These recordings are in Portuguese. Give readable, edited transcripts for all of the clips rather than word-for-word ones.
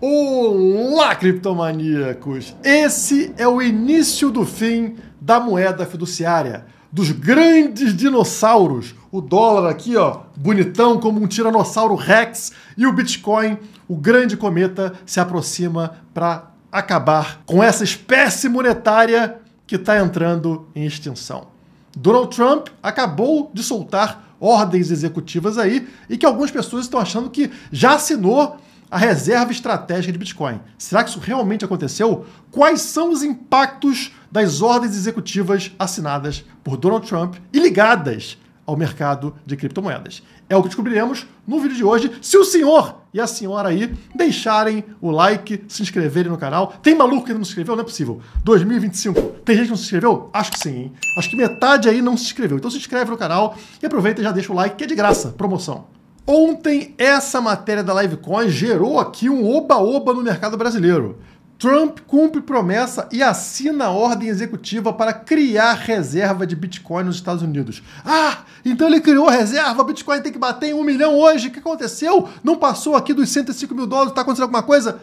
Olá, criptomaníacos! Esse é o início do fim da moeda fiduciária, dos grandes dinossauros. O dólar aqui, ó, bonitão como um tiranossauro Rex, e o Bitcoin, o grande cometa, se aproxima para acabar com essa espécie monetária que está entrando em extinção. Donald Trump acabou de soltar ordens executivas aí e que algumas pessoas estão achando que já assinou a reserva estratégica de Bitcoin. Será que isso realmente aconteceu? Quais são os impactos das ordens executivas assinadas por Donald Trump e ligadas ao mercado de criptomoedas? É o que descobriremos no vídeo de hoje, se o senhor e a senhora aí deixarem o like, se inscreverem no canal. Tem maluco que ainda não se inscreveu? Não é possível. 2025, tem gente que não se inscreveu? Acho que sim, hein? Acho que metade aí não se inscreveu. Então se inscreve no canal e aproveita e já deixa o like, que é de graça, promoção. Ontem, essa matéria da Livecoin gerou aqui um oba-oba no mercado brasileiro. Trump cumpre promessa e assina a ordem executiva para criar reserva de Bitcoin nos Estados Unidos. Ah, então ele criou a reserva, o Bitcoin tem que bater em 1 milhão hoje. O que aconteceu? Não passou aqui dos 105 mil dólares, está acontecendo alguma coisa?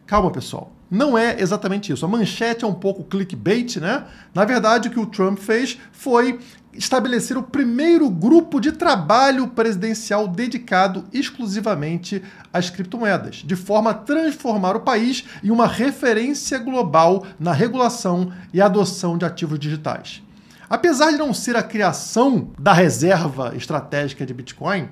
Calma, pessoal. Não é exatamente isso. A manchete é um pouco clickbait, né? Na verdade, o que o Trump fez foi estabelecer o primeiro grupo de trabalho presidencial dedicado exclusivamente às criptomoedas, de forma a transformar o país em uma referência global na regulação e adoção de ativos digitais. Apesar de não ser a criação da reserva estratégica de Bitcoin,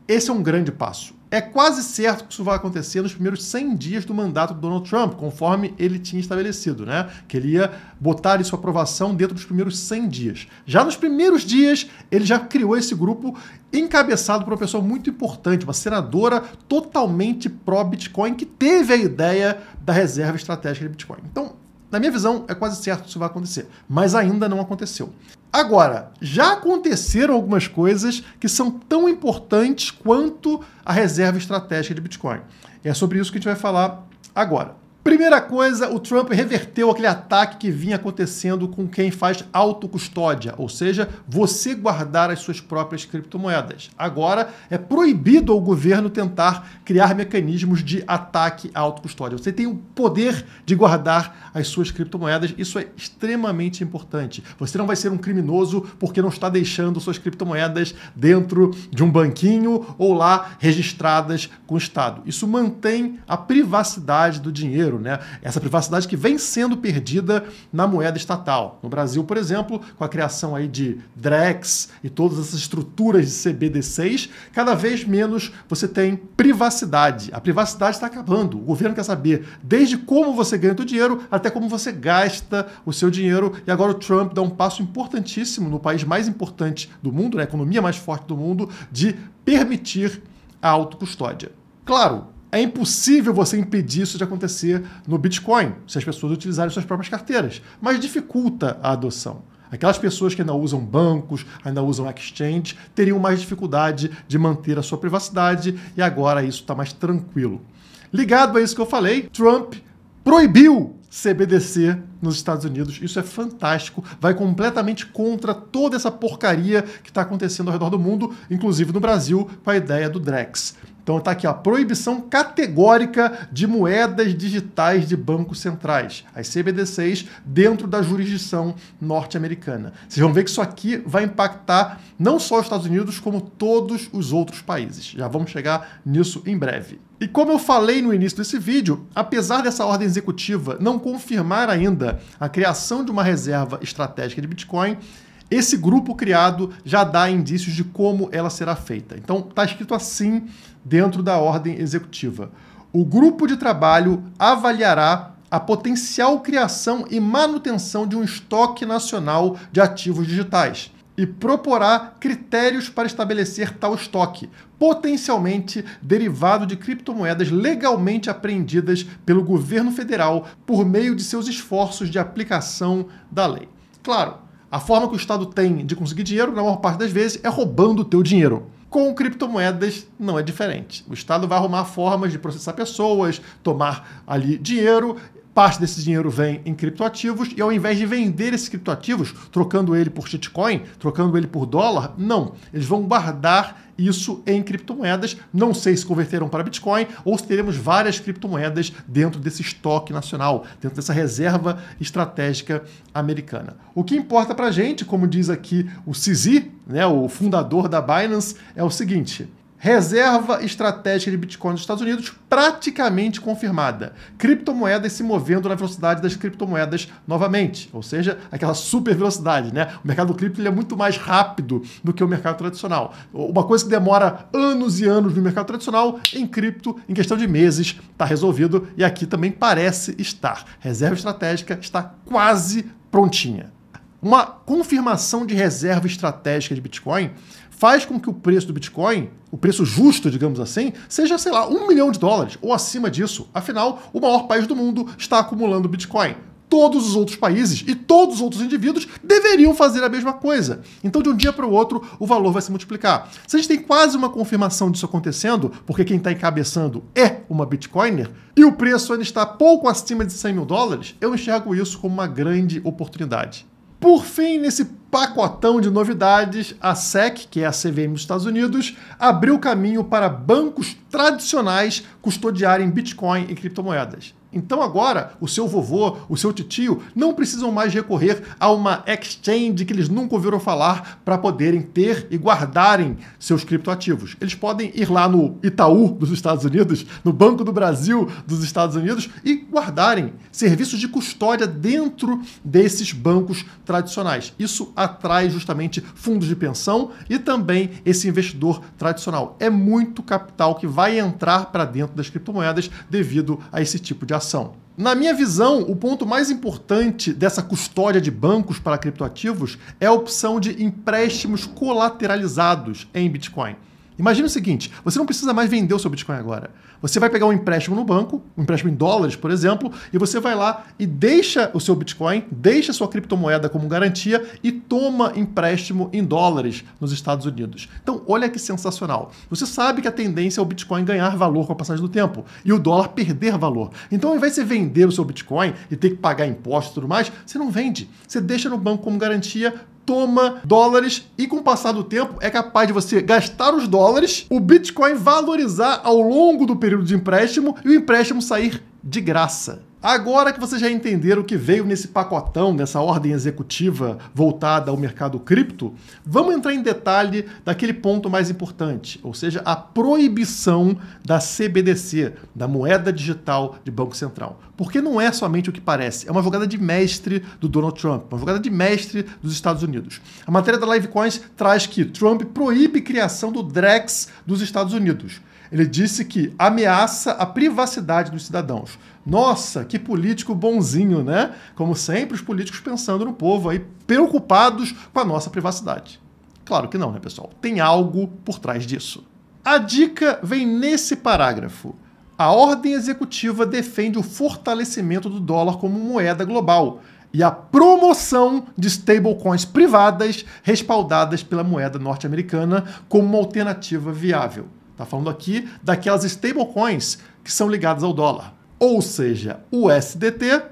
esse é um grande passo. É quase certo que isso vai acontecer nos primeiros 100 dias do mandato do Donald Trump, conforme ele tinha estabelecido, né? Que ele ia botar sua aprovação dentro dos primeiros 100 dias. Já nos primeiros dias, ele já criou esse grupo encabeçado por uma pessoa muito importante, uma senadora totalmente pró-Bitcoin, que teve a ideia da reserva estratégica de Bitcoin. Então, na minha visão, é quase certo que isso vai acontecer, mas ainda não aconteceu. Agora, já aconteceram algumas coisas que são tão importantes quanto a reserva estratégica de Bitcoin. É sobre isso que a gente vai falar agora. Primeira coisa, o Trump reverteu aquele ataque que vinha acontecendo com quem faz autocustódia, ou seja, você guardar as suas próprias criptomoedas. Agora é proibido ao governo tentar criar mecanismos de ataque à autocustódia. Você tem o poder de guardar as suas criptomoedas, isso é extremamente importante. Você não vai ser um criminoso porque não está deixando suas criptomoedas dentro de um banquinho ou lá registradas com o Estado. Isso mantém a privacidade do dinheiro, né? Essa privacidade que vem sendo perdida na moeda estatal. No Brasil, por exemplo, com a criação aí de Drex e todas essas estruturas de CBDCs, cada vez menos você tem privacidade. A privacidade está acabando. O governo quer saber desde como você ganha o dinheiro até como você gasta o seu dinheiro. E agora o Trump dá um passo importantíssimo no país mais importante do mundo, na economia mais forte do mundo, de permitir a autocustódia. Claro, é impossível você impedir isso de acontecer no Bitcoin, se as pessoas utilizarem suas próprias carteiras, mas dificulta a adoção. Aquelas pessoas que ainda usam bancos, ainda usam exchange, teriam mais dificuldade de manter a sua privacidade e agora isso está mais tranquilo. Ligado a isso que eu falei, Trump proibiu CBDC nos Estados Unidos. Isso é fantástico, vai completamente contra toda essa porcaria que está acontecendo ao redor do mundo, inclusive no Brasil, com a ideia do Drex. Então está aqui a proibição categórica de moedas digitais de bancos centrais, as CBDCs, dentro da jurisdição norte-americana. Vocês vão ver que isso aqui vai impactar não só os Estados Unidos, como todos os outros países. Já vamos chegar nisso em breve. E como eu falei no início desse vídeo, apesar dessa ordem executiva não confirmar ainda a criação de uma reserva estratégica de Bitcoin, esse grupo criado já dá indícios de como ela será feita. Então, está escrito assim dentro da ordem executiva. O grupo de trabalho avaliará a potencial criação e manutenção de um estoque nacional de ativos digitais e proporá critérios para estabelecer tal estoque, potencialmente derivado de criptomoedas legalmente apreendidas pelo governo federal por meio de seus esforços de aplicação da lei. Claro, a forma que o Estado tem de conseguir dinheiro, na maior parte das vezes, é roubando o teu dinheiro. Com criptomoedas não é diferente. O Estado vai arrumar formas de processar pessoas, tomar ali dinheiro, parte desse dinheiro vem em criptoativos e ao invés de vender esses criptoativos, trocando ele por shitcoin, trocando ele por dólar, não. Eles vão guardar isso em criptomoedas. Não sei se converterão para Bitcoin ou se teremos várias criptomoedas dentro desse estoque nacional, dentro dessa reserva estratégica americana. O que importa para a gente, como diz aqui o CZ, né, o fundador da Binance, é o seguinte: reserva estratégica de Bitcoin dos Estados Unidos praticamente confirmada. Criptomoedas se movendo na velocidade das criptomoedas novamente, ou seja, aquela super velocidade, né? O mercado cripto ele é muito mais rápido do que o mercado tradicional. Uma coisa que demora anos e anos no mercado tradicional, em cripto, em questão de meses, está resolvido e aqui também parece estar. Reserva estratégica está quase prontinha. Uma confirmação de reserva estratégica de Bitcoin faz com que o preço do Bitcoin, o preço justo, digamos assim, seja, sei lá, $1 milhão ou acima disso. Afinal, o maior país do mundo está acumulando Bitcoin. Todos os outros países e todos os outros indivíduos deveriam fazer a mesma coisa. Então, de um dia para o outro, o valor vai se multiplicar. Se a gente tem quase uma confirmação disso acontecendo, porque quem está encabeçando é uma Bitcoiner, e o preço ainda está pouco acima de $100 mil, eu enxergo isso como uma grande oportunidade. Por fim, nesse pacotão de novidades, a SEC, que é a CVM dos Estados Unidos, abriu caminho para bancos tradicionais custodiarem Bitcoin e criptomoedas. Então agora, o seu vovô, o seu titio, não precisam mais recorrer a uma exchange que eles nunca ouviram falar para poderem ter e guardarem seus criptoativos. Eles podem ir lá no Itaú dos Estados Unidos, no Banco do Brasil dos Estados Unidos e guardarem serviços de custódia dentro desses bancos tradicionais. Isso atrai justamente fundos de pensão e também esse investidor tradicional. É muito capital que vai entrar para dentro das criptomoedas devido a esse tipo de ação. Na minha visão, o ponto mais importante dessa custódia de bancos para criptoativos é a opção de empréstimos colateralizados em Bitcoin. Imagina o seguinte, você não precisa mais vender o seu Bitcoin agora. Você vai pegar um empréstimo no banco, um empréstimo em dólares, por exemplo, e você vai lá e deixa o seu Bitcoin, deixa a sua criptomoeda como garantia e toma empréstimo em dólares nos Estados Unidos. Então, olha que sensacional. Você sabe que a tendência é o Bitcoin ganhar valor com a passagem do tempo e o dólar perder valor. Então, ao invés de você vender o seu Bitcoin e ter que pagar impostos e tudo mais, você não vende. Você deixa no banco como garantia, toma dólares e com o passar do tempo é capaz de você gastar os dólares, o Bitcoin valorizar ao longo do período de empréstimo e o empréstimo sair de graça. Agora que vocês já entenderam o que veio nesse pacotão, nessa ordem executiva voltada ao mercado cripto, vamos entrar em detalhe daquele ponto mais importante, ou seja, a proibição da CBDC, da moeda digital de Banco Central. Porque não é somente o que parece, é uma jogada de mestre do Donald Trump, uma jogada de mestre dos Estados Unidos. A matéria da Livecoins traz que Trump proíbe criação do Drex dos Estados Unidos. Ele disse que ameaça a privacidade dos cidadãos. Nossa, que político bonzinho, né? Como sempre, os políticos pensando no povo aí, preocupados com a nossa privacidade. Claro que não, né, pessoal? Tem algo por trás disso. A dica vem nesse parágrafo. A ordem executiva defende o fortalecimento do dólar como moeda global e a promoção de stablecoins privadas respaldadas pela moeda norte-americana como uma alternativa viável. Está falando aqui daquelas stablecoins que são ligadas ao dólar. Ou seja, o USDT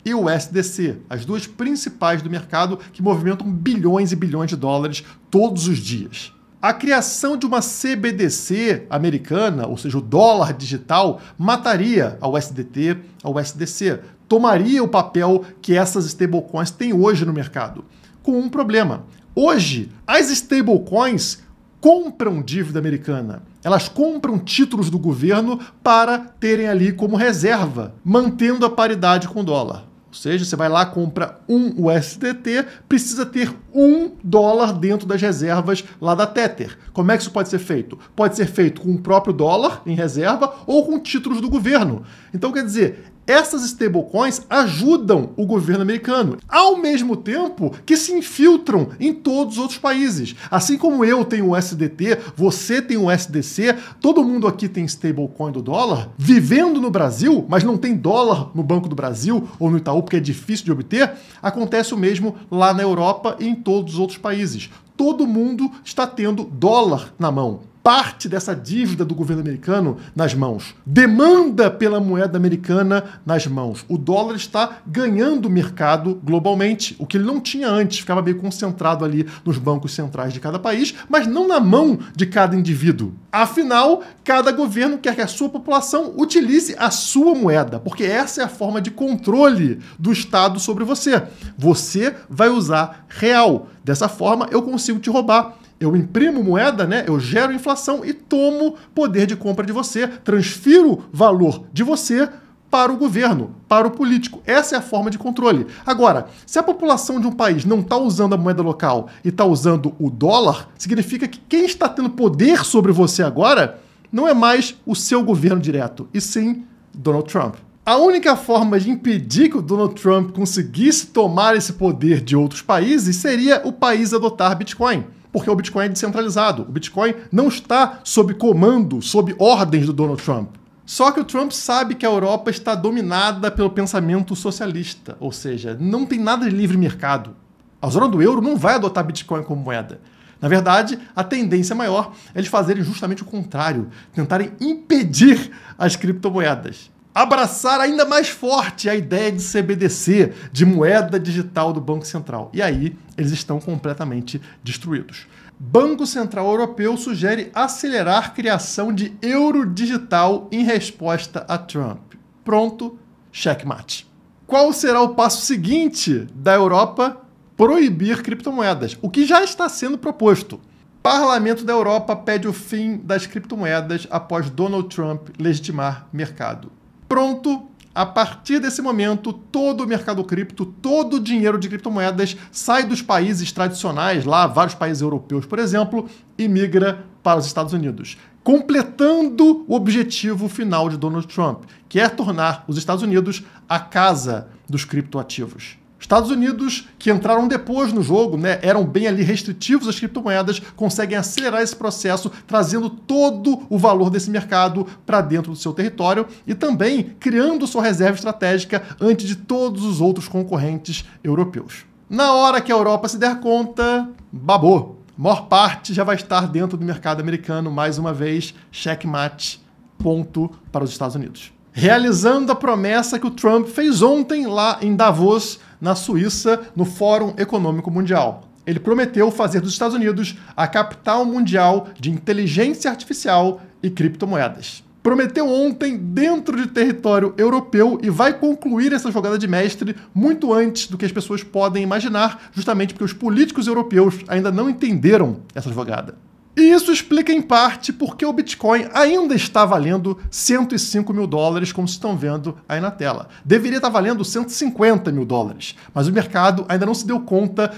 e o USDC, as duas principais do mercado que movimentam bilhões e bilhões de dólares todos os dias. A criação de uma CBDC americana, ou seja, o dólar digital, mataria a USDT, a USDC, tomaria o papel que essas stablecoins têm hoje no mercado, com um problema. Hoje, as stablecoins compram dívida americana. Elas compram títulos do governo para terem ali como reserva, mantendo a paridade com o dólar. Ou seja, você vai lá, compra um USDT, precisa ter $1 dentro das reservas lá da Tether. Como é que isso pode ser feito? Pode ser feito com o próprio dólar em reserva ou com títulos do governo. Então, quer dizer, essas stablecoins ajudam o governo americano, ao mesmo tempo que se infiltram em todos os outros países. Assim como eu tenho o USDT, você tem o USDC, todo mundo aqui tem stablecoin do dólar, vivendo no Brasil, mas não tem dólar no Banco do Brasil ou no Itaú porque é difícil de obter, acontece o mesmo lá na Europa e em todos os outros países. Todo mundo está tendo dólar na mão. parte dessa dívida do governo americano nas mãos. Demanda pela moeda americana nas mãos. O dólar está ganhando mercado globalmente, o que ele não tinha antes, ficava meio concentrado ali nos bancos centrais de cada país, mas não na mão de cada indivíduo. Afinal, cada governo quer que a sua população utilize a sua moeda, porque essa é a forma de controle do Estado sobre você. Você vai usar real. Dessa forma, eu consigo te roubar. Eu imprimo moeda, né? Eu gero inflação e tomo poder de compra de você, transfiro valor de você para o governo, para o político. Essa é a forma de controle. Agora, se a população de um país não está usando a moeda local e está usando o dólar, significa que quem está tendo poder sobre você agora não é mais o seu governo direto, e sim Donald Trump. A única forma de impedir que o Donald Trump conseguisse tomar esse poder de outros países seria o país adotar Bitcoin. Porque o Bitcoin é descentralizado. O Bitcoin não está sob comando, sob ordens do Donald Trump. Só que o Trump sabe que a Europa está dominada pelo pensamento socialista, ou seja, não tem nada de livre mercado. A zona do euro não vai adotar Bitcoin como moeda. Na verdade, a tendência maior é eles fazerem justamente o contrário, tentarem impedir as criptomoedas. Abraçar ainda mais forte a ideia de CBDC, de moeda digital do Banco Central. E aí, eles estão completamente destruídos. Banco Central Europeu sugere acelerar a criação de euro digital em resposta a Trump. Pronto, checkmate. Qual será o passo seguinte da Europa? Proibir criptomoedas, o que já está sendo proposto. Parlamento da Europa pede o fim das criptomoedas após Donald Trump legitimar mercado. Pronto, a partir desse momento, todo o mercado cripto, todo o dinheiro de criptomoedas sai dos países tradicionais, lá vários países europeus, por exemplo, e migra para os Estados Unidos, completando o objetivo final de Donald Trump, que é tornar os Estados Unidos a casa dos criptoativos. Estados Unidos, que entraram depois no jogo, né, eram bem ali restritivos às criptomoedas, conseguem acelerar esse processo, trazendo todo o valor desse mercado para dentro do seu território e também criando sua reserva estratégica antes de todos os outros concorrentes europeus. Na hora que a Europa se der conta, babou. A maior parte já vai estar dentro do mercado americano, mais uma vez, checkmate, ponto para os Estados Unidos. Realizando a promessa que o Trump fez ontem lá em Davos, na Suíça, no Fórum Econômico Mundial. Ele prometeu fazer dos Estados Unidos a capital mundial de inteligência artificial e criptomoedas. Prometeu ontem dentro de território europeu e vai concluir essa jogada de mestre muito antes do que as pessoas podem imaginar, justamente porque os políticos europeus ainda não entenderam essa jogada. E isso explica em parte porque o Bitcoin ainda está valendo 105 mil dólares, como vocês estão vendo aí na tela. Deveria estar valendo 150 mil dólares, mas o mercado ainda não se deu conta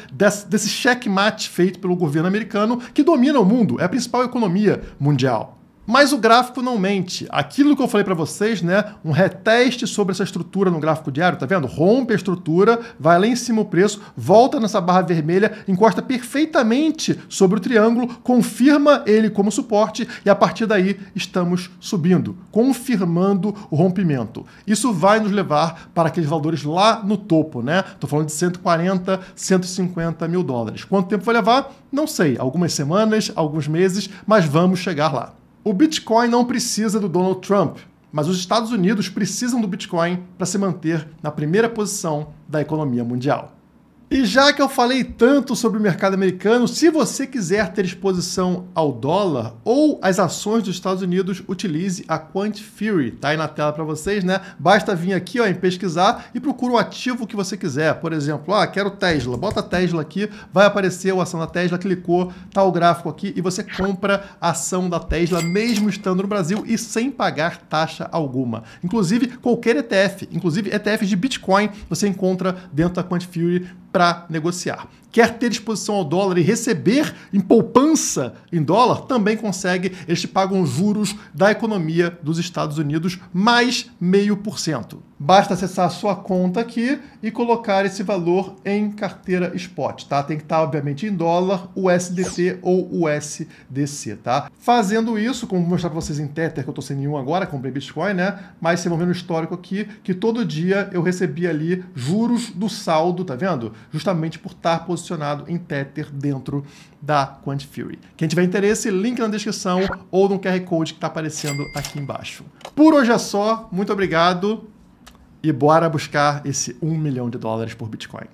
desse checkmate feito pelo governo americano, que domina o mundo, é a principal economia mundial. Mas o gráfico não mente. Aquilo que eu falei para vocês, né, um reteste sobre essa estrutura no gráfico diário, tá vendo? Rompe a estrutura, vai lá em cima o preço, volta nessa barra vermelha, encosta perfeitamente sobre o triângulo, confirma ele como suporte e a partir daí estamos subindo, confirmando o rompimento. Isso vai nos levar para aqueles valores lá no topo, né? Tô falando de 140, 150 mil dólares. Quanto tempo vai levar? Não sei. Algumas semanas, alguns meses, mas vamos chegar lá. O Bitcoin não precisa do Donald Trump, mas os Estados Unidos precisam do Bitcoin para se manter na primeira posição da economia mundial. E já que eu falei tanto sobre o mercado americano, se você quiser ter exposição ao dólar ou às ações dos Estados Unidos, utilize a Quant Fury. Tá aí na tela para vocês, né? Basta vir aqui, ó, em pesquisar e procura o ativo que você quiser. Por exemplo, quero Tesla. Bota Tesla aqui, vai aparecer a ação da Tesla, clicou, tá o gráfico aqui e você compra a ação da Tesla mesmo estando no Brasil e sem pagar taxa alguma. Inclusive, qualquer ETF, inclusive ETFs de Bitcoin, você encontra dentro da Quant Fury para negociar. Quer ter exposição ao dólar e receber em poupança em dólar? Também consegue. Eles te pagam juros da economia dos Estados Unidos mais 0,5%. basta acessar a sua conta aqui e colocar esse valor em carteira spot, tá? Tem que estar, obviamente, em dólar, USDT ou USDC, tá? Fazendo isso, como vou mostrar para vocês em Tether, que eu tô sem nenhum agora, comprei Bitcoin, né? Mas vocês vão ver no histórico aqui que todo dia eu recebi ali juros do saldo, tá vendo? Justamente por estar posicionado em Tether dentro da Quant Fury. Quem tiver interesse, link na descrição ou no QR Code que está aparecendo aqui embaixo. Por hoje é só, muito obrigado e bora buscar esse $1 milhão por Bitcoin.